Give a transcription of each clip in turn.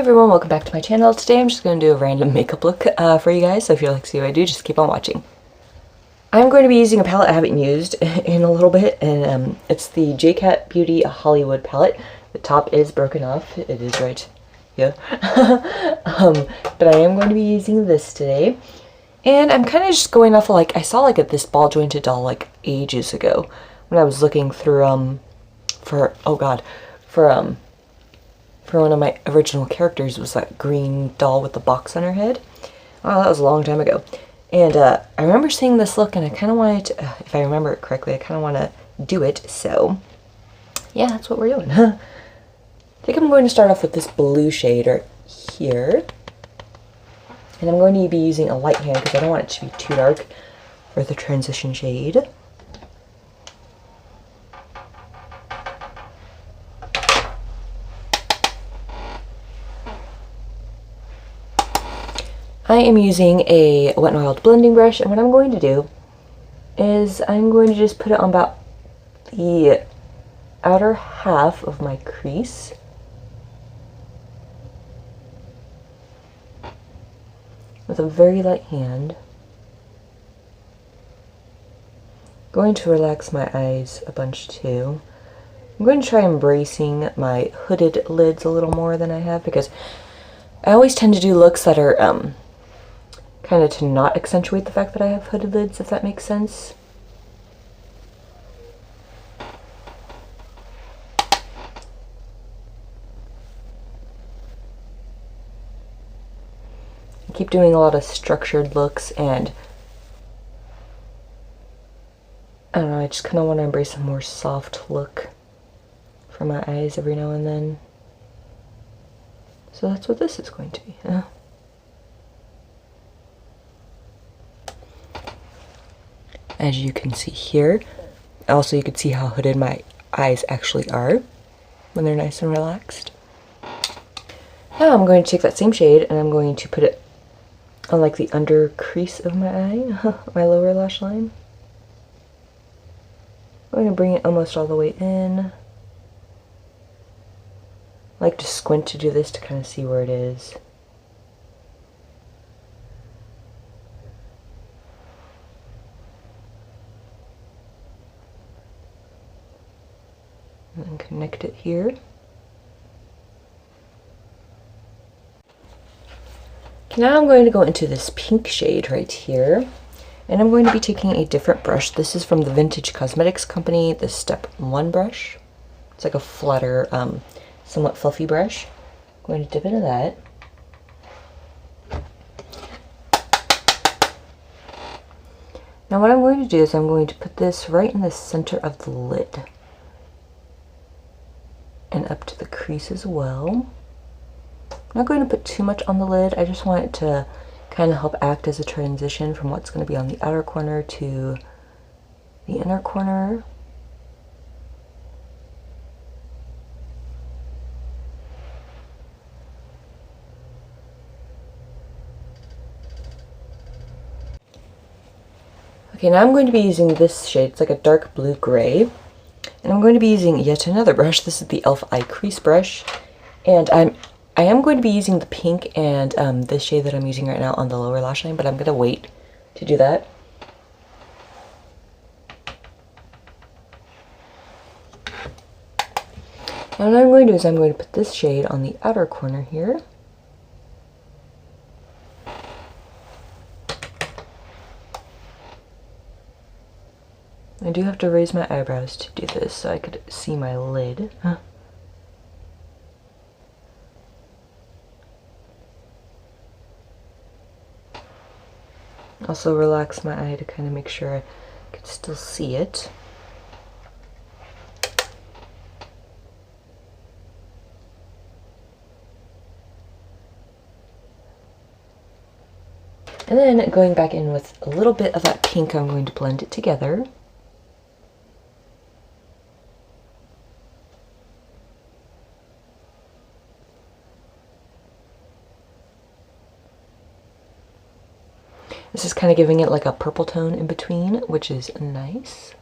everyone, welcome back to my channel. Today I'm just going to do a random makeup look for you guys, so if you like to see what I do, just keep on watching. I'm going to be using a palette I haven't used in a little bit, and it's the JCat Beauty Hollywood palette. The top is broken off, it is right here. But I am going to be using this today. And I'm kind of just going off of, like, I saw like this ball jointed doll like ages ago when I was looking through for one of my original characters. Was that green doll with the box on her head. Oh, that was a long time ago. And I remember seeing this look and I kind of wanted to, if I remember it correctly, I kind of want to do it. So yeah, that's what we're doing. I think I'm going to start off with this blue shade right here. And I'm going to be using a light hand because I don't want it to be too dark for the transition shade. I am using a Wet n Wild blending brush, and what I'm going to do is I'm going to just put it on about the outer half of my crease. With a very light hand. I'm going to relax my eyes a bunch too. I'm going to try embracing my hooded lids a little more than I have, because I always tend to do looks that are kind of to not accentuate the fact that I have hooded lids, if that makes sense. I keep doing a lot of structured looks, and I don't know, I just kind of want to embrace a more soft look for my eyes every now and then. So that's what this is going to be. As you can see here, also you can see how hooded my eyes actually are when they're nice and relaxed. Now I'm going to take that same shade and I'm going to put it on like the under crease of my eye, my lower lash line. I'm going to bring it almost all the way in. I like to squint to do this to kind of see where it is. And then connect it here. Now I'm going to go into this pink shade right here, and I'm going to be taking a different brush. This is from the Vintage Cosmetics Company, the Step 1 brush. It's like a flatter, somewhat fluffy brush. I'm going to dip into that. Now what I'm going to do is I'm going to put this right in the center of the lid. And up to the crease as well. I'm not going to put too much on the lid. I just want it to kind of help act as a transition from what's going to be on the outer corner to the inner corner. Okay, now I'm going to be using this shade. It's like a dark blue gray. And I'm going to be using yet another brush. This is the e.l.f. Eye Crease brush. And I am going to be using the pink and this shade that I'm using right now on the lower lash line, but I'm going to wait to do that. And what I'm going to do is I'm going to put this shade on the outer corner here. I do have to raise my eyebrows to do this so I could see my lid. Also relax my eye to kind of make sure I can still see it. And then going back in with a little bit of that pink, I'm going to blend it together. This is kind of giving it like a purple tone in between, which is nice.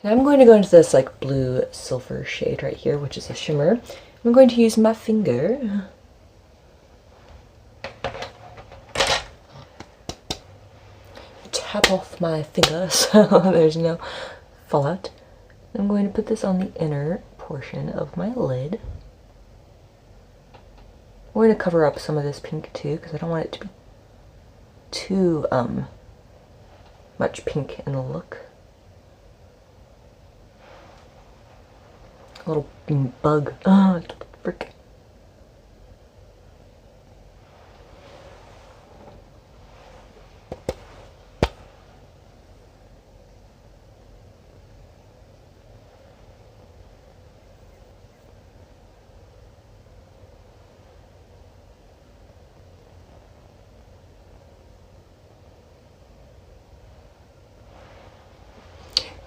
Now I'm going to go into this like blue silver shade right here, which is a shimmer. I'm going to use my finger. Tap off my finger so there's no fallout. I'm going to put this on the inner portion of my lid. I'm going to cover up some of this pink too because I don't want it to be too much pink in the look. A little bug. Oh, frick.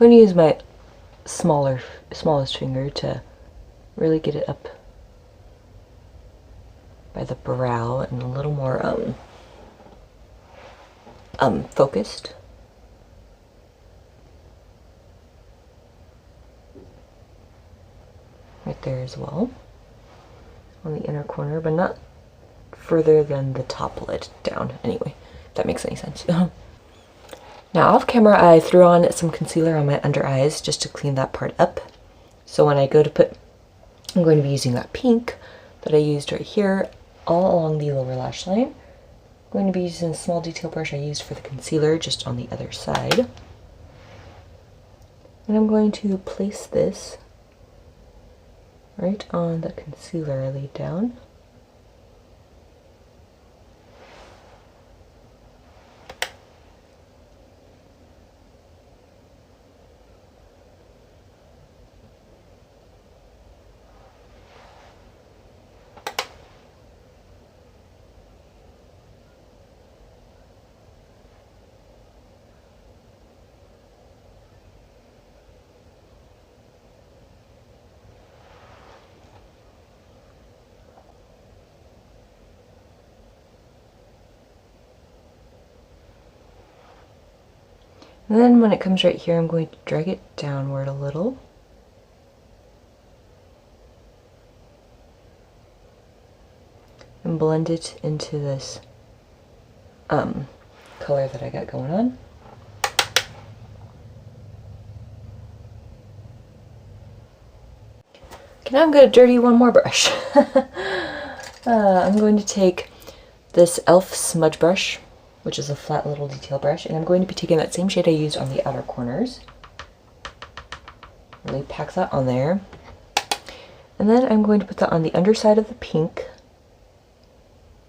I'm going to use my smallest finger to really get it up by the brow and a little more focused. Right there as well on the inner corner, but not further than the top lid down anyway, if that makes any sense. Now off camera I threw on some concealer on my under eyes just to clean that part up. So when I go to put, I'm going to be using that pink that I used right here all along the lower lash line. I'm going to be using a small detail brush I used for the concealer just on the other side. And I'm going to place this right on the concealer I laid down. And then when it comes right here, I'm going to drag it downward a little. And blend it into this color that I got going on. Okay, now I'm going to dirty one more brush. I'm going to take this e.l.f. smudge brush, which is a flat little detail brush, and I'm going to be taking that same shade I used on the outer corners. Really pack that on there. And then I'm going to put that on the underside of the pink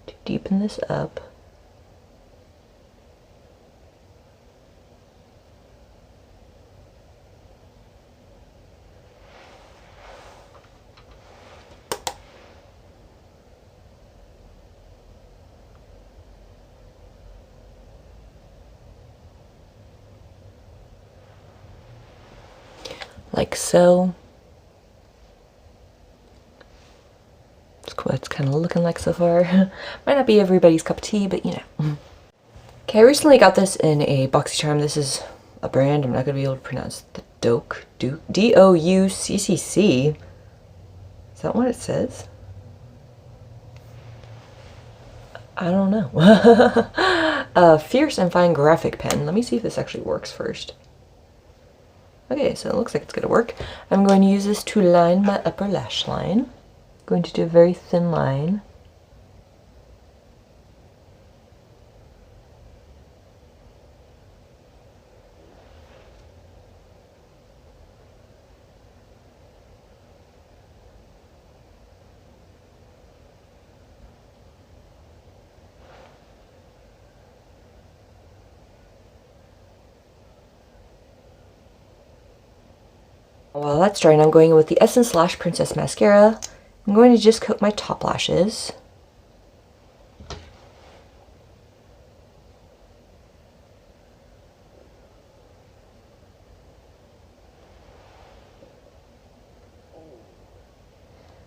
to deepen this up. Like so. That's what it's kind of looking like so far. Might not be everybody's cup of tea, but you know. Okay, I recently got this in a BoxyCharm. This is a brand. I'm not going to be able to pronounce the D-O-U-C-C-C. Is that what it says? I don't know. Fierce and Fine Graphic Pen. Let me see if this actually works first. Okay, so it looks like it's going to work. I'm going to use this to line my upper lash line. I'm going to do a very thin line. While that's drying, I'm going in with the Essence Lash Princess Mascara. I'm going to just coat my top lashes.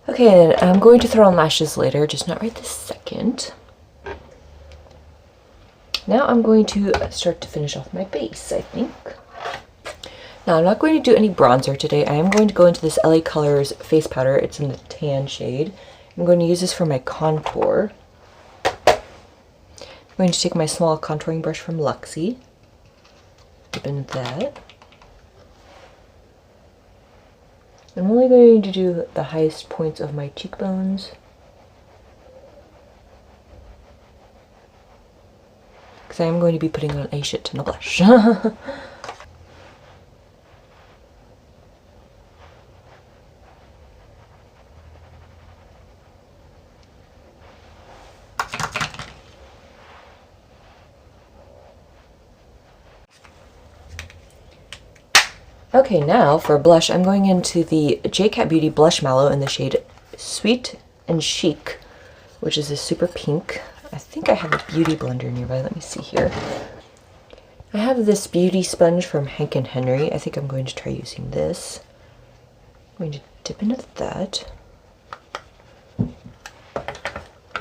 Okay, and I'm going to throw on lashes later, just not right this second. Now I'm going to start to finish off my base, I think. Now, I'm not going to do any bronzer today. I am going to go into this LA Colors face powder. It's in the tan shade. I'm going to use this for my contour. I'm going to take my small contouring brush from Luxie. Dip in that. I'm only going to do the highest points of my cheekbones. Because I am going to be putting on a shit ton of blush. Okay, now for blush, I'm going into the J-Cat Beauty Blush Mallow in the shade Sweet and Chic, which is a super pink. I think I have a beauty blender nearby. Let me see here. I have this beauty sponge from Hank and Henry. I think I'm going to try using this. I'm going to dip into that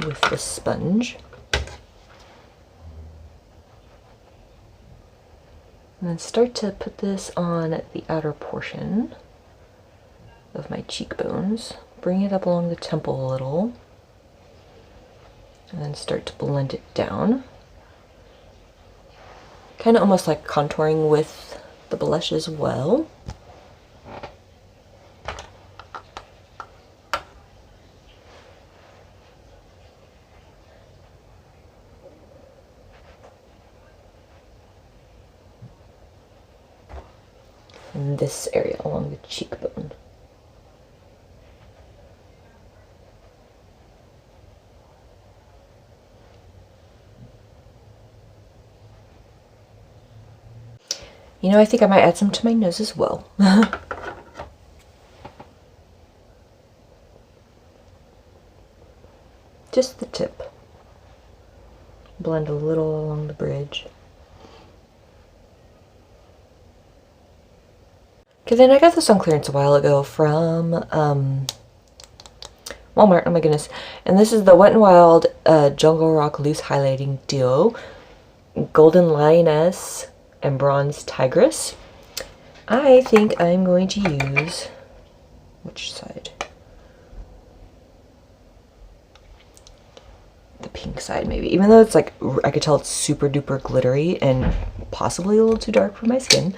with the sponge. And then start to put this on the outer portion of my cheekbones. Bring it up along the temple a little. And then start to blend it down. Kind of almost like contouring with the blush as well. In this area along the cheekbone. You know, I think I might add some to my nose as well. Just the tip. Blend a little along the bridge. Okay, then I got this on clearance a while ago from Walmart, oh my goodness. And this is the Wet n Wild Jungle Rock Loose Highlighting Duo. Golden Lioness and Bronze Tigress. I think I'm going to use, which side? The pink side maybe. Even though it's like, I could tell it's super duper glittery and possibly a little too dark for my skin.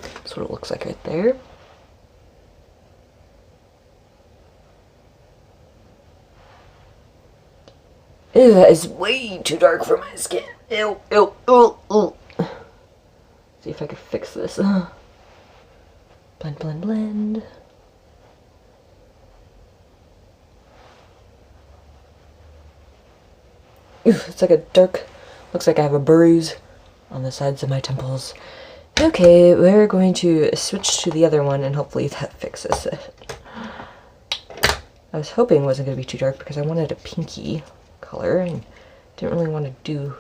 That's what it looks like right there. Ew, that is way too dark for my skin. Ew, ew, ew, ew. See if I can fix this. Blend, blend, blend. Ew, it's like a dark, looks like I have a bruise on the sides of my temples. Okay, we're going to switch to the other one and hopefully that fixes it. I was hoping it wasn't going to be too dark because I wanted a pinky color and didn't really want to do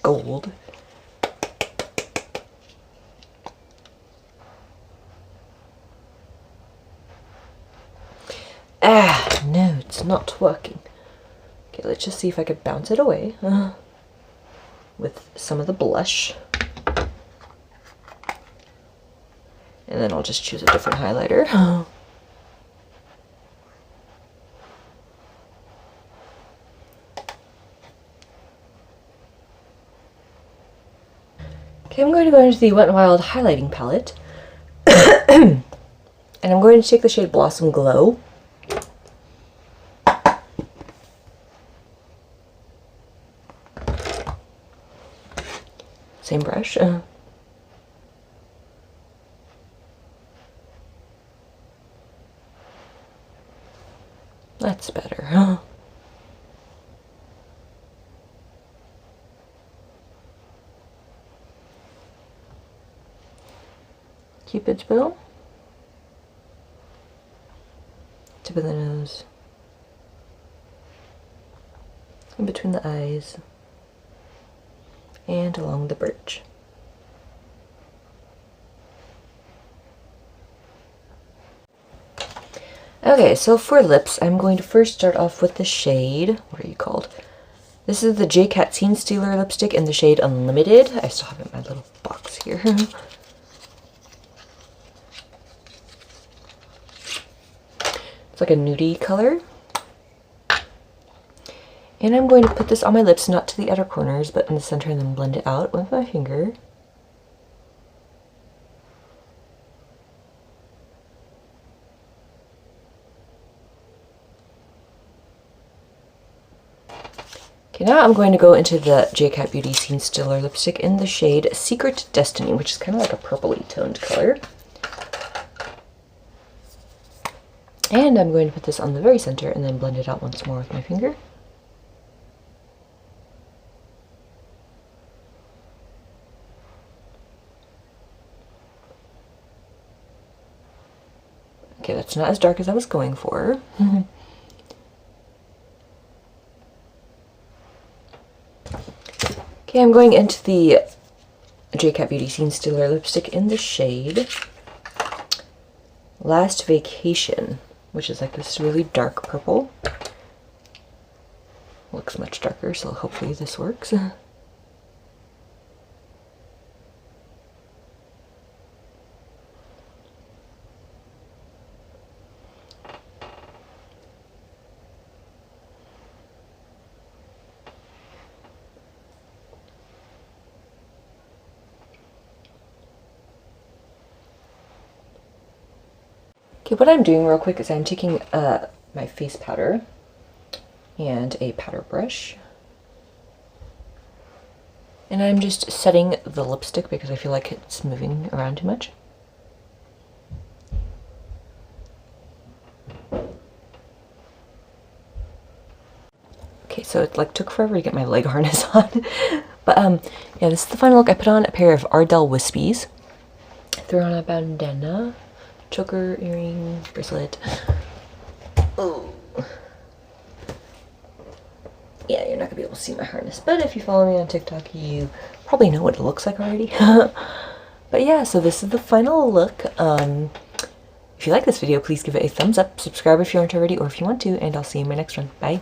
gold. Ah, no, it's not working. Okay, let's just see if I could bounce it away with some of the blush. And then I'll just choose a different highlighter. Okay, I'm going to go into the Wet n Wild highlighting palette. And I'm going to take the shade Blossom Glow. Same brush. That's better. Cupid's bow. Tip of the nose. In between the eyes. And along the bridge. Okay, so for lips, I'm going to first start off with the shade, what are you called? This is the J-Cat Scene Stealer lipstick in the shade Unlimited. I still have it in my little box here. It's like a nudie color. And I'm going to put this on my lips, not to the outer corners, but in the center, and then blend it out with my finger. Okay, now I'm going to go into the J-Cat Beauty Scene Stealer lipstick in the shade Secret Destiny, which is kind of like a purpley toned color. And I'm going to put this on the very center and then blend it out once more with my finger. Okay, that's not as dark as I was going for. Okay, I'm going into the J-Cat Beauty Scene Stealer lipstick in the shade Last Vacation, which is like this really dark purple. Looks much darker, so hopefully this works. Okay, what I'm doing real quick is I'm taking my face powder and a powder brush, and I'm just setting the lipstick because I feel like it's moving around too much. Okay, so it like took forever to get my leg harness on. But yeah, this is the final look. I put on a pair of Ardell Wispies, threw on a bandana, choker, earring, bracelet. Oh. Yeah, you're not gonna be able to see my harness, but if you follow me on TikTok, you probably know what it looks like already. But yeah, so this is the final look. If you like this video, please give it a thumbs up, subscribe if you aren't already, or if you want to, and I'll see you in my next one. Bye.